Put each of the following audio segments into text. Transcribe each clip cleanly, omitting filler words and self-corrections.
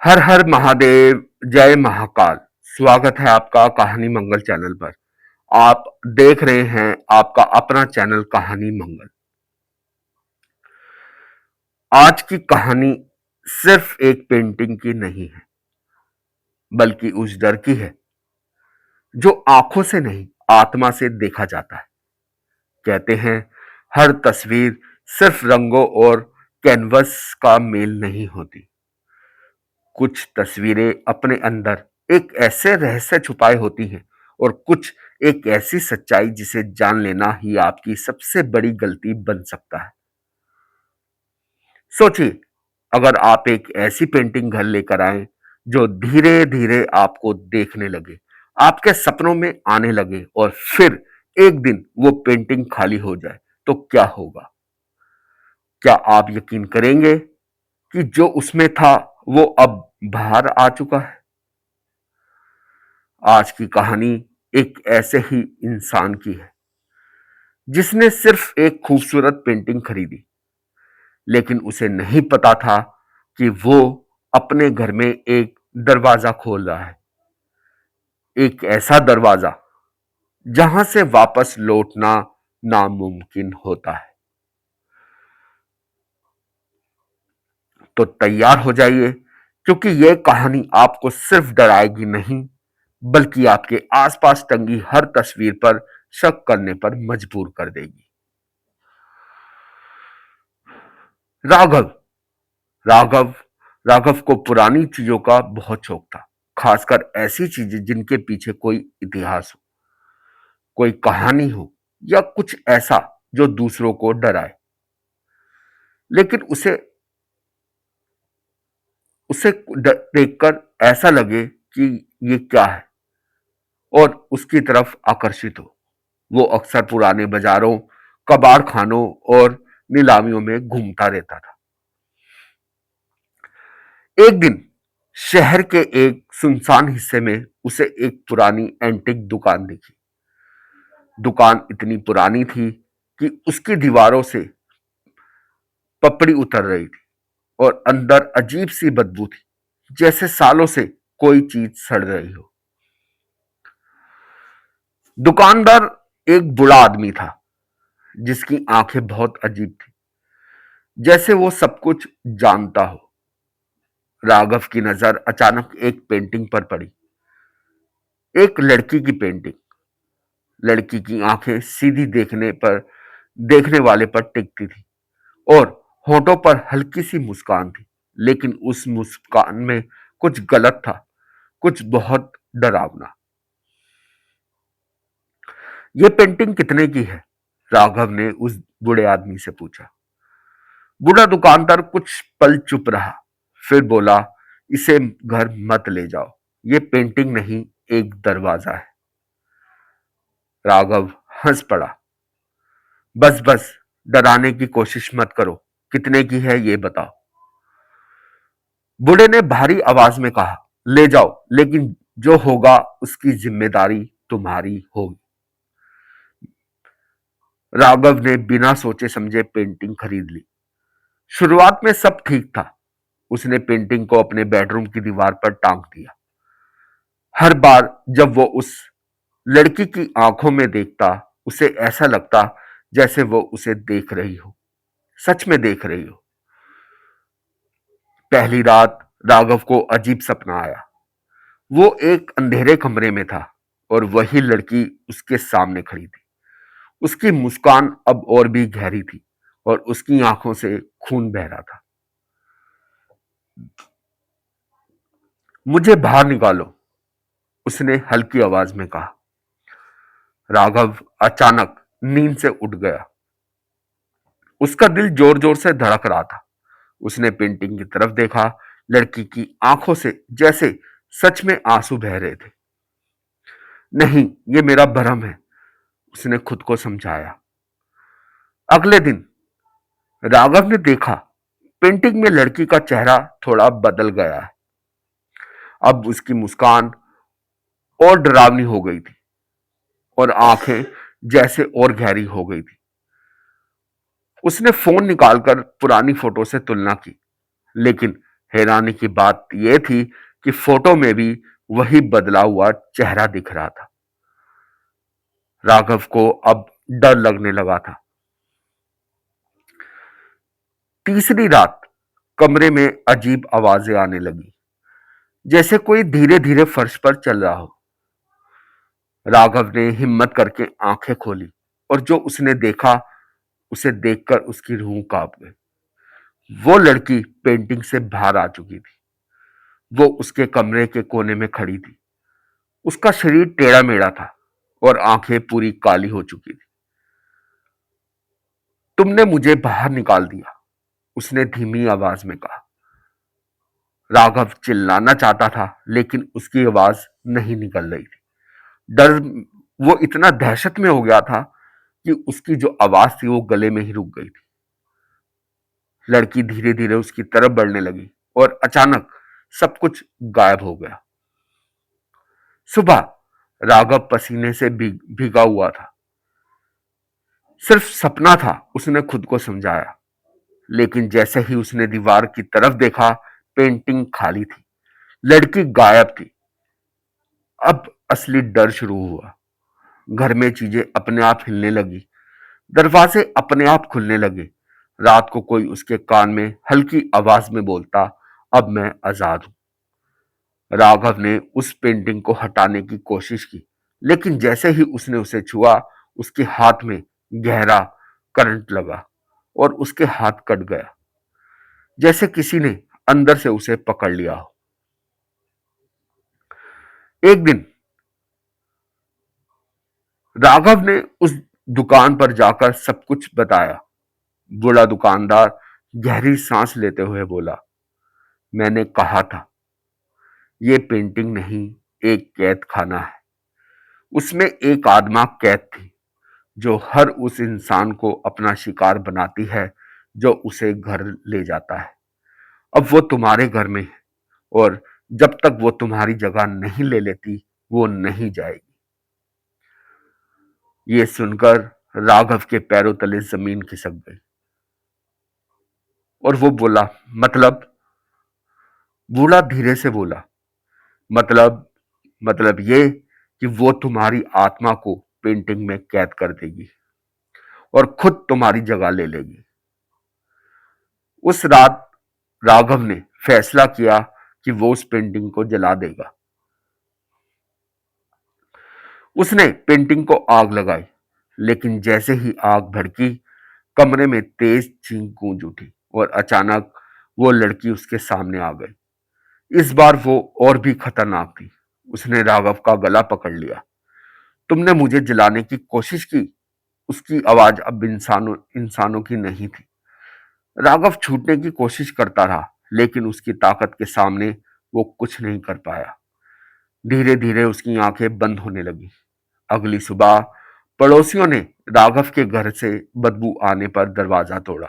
हर हर महादेव, जय महाकाल। स्वागत है आपका कहानी मंगल चैनल पर। आप देख रहे हैं आपका अपना चैनल कहानी मंगल। आज की कहानी सिर्फ एक पेंटिंग की नहीं है, बल्कि उस डर की है जो आंखों से नहीं, आत्मा से देखा जाता है। कहते हैं हर तस्वीर सिर्फ रंगों और कैनवस का मेल नहीं होती। कुछ तस्वीरें अपने अंदर एक ऐसे रहस्य छुपाए होती हैं, और कुछ एक ऐसी सच्चाई जिसे जान लेना ही आपकी सबसे बड़ी गलती बन सकता है। सोचिए, अगर आप एक ऐसी पेंटिंग घर लेकर आए जो धीरे धीरे आपको देखने लगे, आपके सपनों में आने लगे, और फिर एक दिन वो पेंटिंग खाली हो जाए, तो क्या होगा? क्या आप यकीन करेंगे कि जो उसमें था वो अब बाहर आ चुका है? आज की कहानी एक ऐसे ही इंसान की है जिसने सिर्फ एक खूबसूरत पेंटिंग खरीदी, लेकिन उसे नहीं पता था कि वो अपने घर में एक दरवाजा खोल रहा है। एक ऐसा दरवाजा जहां से वापस लौटना नामुमकिन होता है। तो तैयार हो जाइए, क्योंकि यह कहानी आपको सिर्फ डराएगी नहीं, बल्कि आपके आसपास टंगी हर तस्वीर पर शक करने पर मजबूर कर देगी। राघव राघव राघव को पुरानी चीजों का बहुत शौक था, खासकर ऐसी चीजें जिनके पीछे कोई इतिहास हो, कोई कहानी हो, या कुछ ऐसा जो दूसरों को डराए। लेकिन उसे उसे देखकर ऐसा लगे कि ये क्या है, और उसकी तरफ आकर्षित हो। वो अक्सर पुराने बाजारों, कबाड़ खानों और नीलामियों में घूमता रहता था। एक दिन शहर के एक सुनसान हिस्से में उसे एक पुरानी एंटीक दुकान दिखी। दुकान इतनी पुरानी थी कि उसकी दीवारों से पपड़ी उतर रही थी, और अंदर अजीब सी बदबू थी, जैसे सालों से कोई चीज सड़ रही हो। दुकानदार एक बूढ़ा आदमी था, जिसकी आंखें बहुत अजीब थी, जैसे वो सब कुछ जानता हो। राघव की नजर अचानक एक पेंटिंग पर पड़ी। एक लड़की की पेंटिंग। लड़की की आंखें सीधी देखने वाले पर टिकती थी, और होठों पर हल्की सी मुस्कान थी। लेकिन उस मुस्कान में कुछ गलत था, कुछ बहुत डरावना। यह पेंटिंग कितने की है? राघव ने उस बूढ़े आदमी से पूछा। बूढ़ा दुकानदार कुछ पल चुप रहा, फिर बोला, इसे घर मत ले जाओ। ये पेंटिंग नहीं, एक दरवाजा है। राघव हंस पड़ा। बस बस, डराने की कोशिश मत करो। कितने की है ये बताओ। बूढ़े ने भारी आवाज में कहा, ले जाओ, लेकिन जो होगा उसकी जिम्मेदारी तुम्हारी होगी। राघव ने बिना सोचे समझे पेंटिंग खरीद ली। शुरुआत में सब ठीक था। उसने पेंटिंग को अपने बेडरूम की दीवार पर टांग दिया। हर बार जब वो उस लड़की की आंखों में देखता, उसे ऐसा लगता जैसे वो उसे देख रही हो, सच में देख रही हो। पहली रात राघव को अजीब सपना आया। वो एक अंधेरे कमरे में था, और वही लड़की उसके सामने खड़ी थी। उसकी मुस्कान अब और भी गहरी थी, और उसकी आंखों से खून बह रहा था। मुझे बाहर निकालो, उसने हल्की आवाज में कहा। राघव अचानक नींद से उठ गया। उसका दिल जोर जोर से धड़क रहा था। उसने पेंटिंग की तरफ देखा। लड़की की आंखों से जैसे सच में आंसू बह रहे थे। नहीं, ये मेरा भ्रम है, उसने खुद को समझाया। अगले दिन राघव ने देखा, पेंटिंग में लड़की का चेहरा थोड़ा बदल गया है। अब उसकी मुस्कान और डरावनी हो गई थी, और आंखें जैसे और गहरी हो गई थी। उसने फोन निकालकर पुरानी फोटो से तुलना की, लेकिन हैरानी की बात यह थी कि फोटो में भी वही बदला हुआ चेहरा दिख रहा था। राघव को अब डर लगने लगा था। तीसरी रात कमरे में अजीब आवाजें आने लगी, जैसे कोई धीरे धीरे फर्श पर चल रहा हो। राघव ने हिम्मत करके आंखें खोली और जो उसने देखा उसे देखकर उसकी रूह कांप गई। वो लड़की पेंटिंग से बाहर आ चुकी थी। वो उसके कमरे के कोने में खड़ी थी। उसका शरीर टेढ़ा मेढ़ा था और आंखें पूरी काली हो चुकी थी। तुमने मुझे बाहर निकाल दिया, उसने धीमी आवाज में कहा। राघव चिल्लाना चाहता था लेकिन उसकी आवाज नहीं निकल रही थी। डर वो इतना दहशत में हो गया था कि उसकी जो आवाज थी वो गले में ही रुक गई थी। लड़की धीरे धीरे उसकी तरफ बढ़ने लगी और अचानक सब कुछ गायब हो गया। सुबह राघव पसीने से भीगा हुआ था। सिर्फ सपना था, उसने खुद को समझाया। लेकिन जैसे ही उसने दीवार की तरफ देखा, पेंटिंग खाली थी। लड़की गायब थी। अब असली डर शुरू हुआ। घर में चीजें अपने आप हिलने लगी, दरवाजे अपने आप खुलने लगे। रात को कोई उसके कान में हल्की आवाज में बोलता, अब मैं आजाद हूं। राघव ने उस पेंटिंग को हटाने की कोशिश की, लेकिन जैसे ही उसने उसे छुआ, उसके हाथ में गहरा करंट लगा और उसके हाथ कट गया, जैसे किसी ने अंदर से उसे पकड़ लिया हो। एक दिन राघव ने उस दुकान पर जाकर सब कुछ बताया। बूढ़ा दुकानदार गहरी सांस लेते हुए बोला, मैंने कहा था, ये पेंटिंग नहीं, एक कैद खाना है। उसमें एक आत्मा कैद थी जो हर उस इंसान को अपना शिकार बनाती है जो उसे घर ले जाता है। अब वो तुम्हारे घर में है और जब तक वो तुम्हारी जगह नहीं ले लेती, वो नहीं जाएगी। ये सुनकर राघव के पैरों तले जमीन खिसक गई और वो बोला, मतलब? बूढ़ा धीरे से बोला, मतलब मतलब ये कि वो तुम्हारी आत्मा को पेंटिंग में कैद कर देगी और खुद तुम्हारी जगह ले लेगी। उस रात राघव ने फैसला किया कि वो उस पेंटिंग को जला देगा। उसने पेंटिंग को आग लगाई, लेकिन जैसे ही आग भड़की, कमरे में तेज चीख गूंज उठी और अचानक वो लड़की उसके सामने आ गई। इस बार वो और भी खतरनाक थी। उसने राघव का गला पकड़ लिया। तुमने मुझे जलाने की कोशिश की। उसकी आवाज अब इंसानों इंसानों की नहीं थी। राघव छूटने की कोशिश करता रहा, लेकिन उसकी ताकत के सामने वो कुछ नहीं कर पाया। धीरे धीरे उसकी आंखें बंद होने लगी। अगली सुबह पड़ोसियों ने राघव के घर से बदबू आने पर दरवाजा तोड़ा।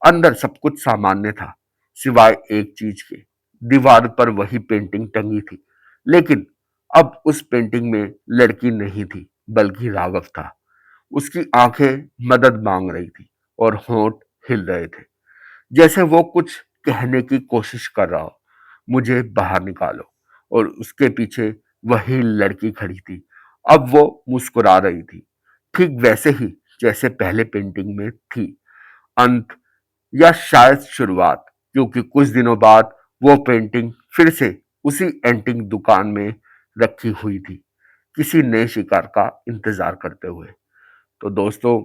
अंदर सब कुछ सामान्य था, सिवाय एक चीज के। दीवार पर वही पेंटिंग टंगी थी, लेकिन अब उस पेंटिंग में लड़की नहीं थी, बल्कि राघव था। उसकी आंखें मदद मांग रही थी और होंठ हिल रहे थे, जैसे वो कुछ कहने की कोशिश कर रहा हो। मुझे बाहर निकालो। और उसके पीछे वही लड़की खड़ी थी। अब वो मुस्कुरा रही थी, ठीक वैसे ही जैसे पहले पेंटिंग में थी। अंत, या शायद शुरुआत, क्योंकि कुछ दिनों बाद वो पेंटिंग फिर से उसी एंटिक दुकान में रखी हुई थी, किसी नए शिकार का इंतजार करते हुए। तो दोस्तों,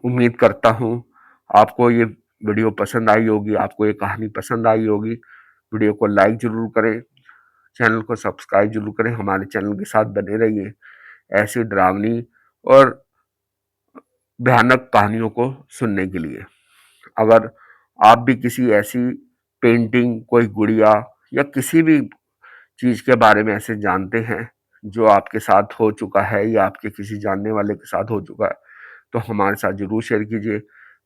उम्मीद करता हूँ आपको ये वीडियो पसंद आई होगी, आपको ये कहानी पसंद आई होगी। वीडियो को लाइक जरूर करें, चैनल को सब्सक्राइब जरूर करें, हमारे चैनल के साथ बने रहिए ऐसी डरावनी और भयानक कहानियों को सुनने के लिए। अगर आप भी किसी ऐसी पेंटिंग, कोई गुड़िया या किसी भी चीज के बारे में ऐसे जानते हैं जो आपके साथ हो चुका है या आपके किसी जानने वाले के साथ हो चुका है, तो हमारे साथ जरूर शेयर कीजिए,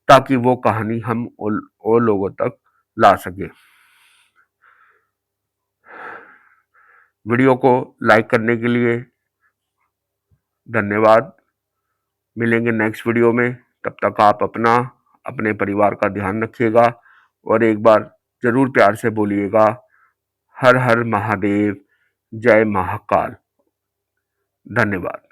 ताकि वो कहानी हम और लोगों तक ला सके। वीडियो को लाइक करने के लिए धन्यवाद। मिलेंगे नेक्स्ट वीडियो में। तब तक आप अपना, अपने परिवार का ध्यान रखिएगा और एक बार जरूर प्यार से बोलिएगा। हर हर महादेव, जय महाकाल। धन्यवाद।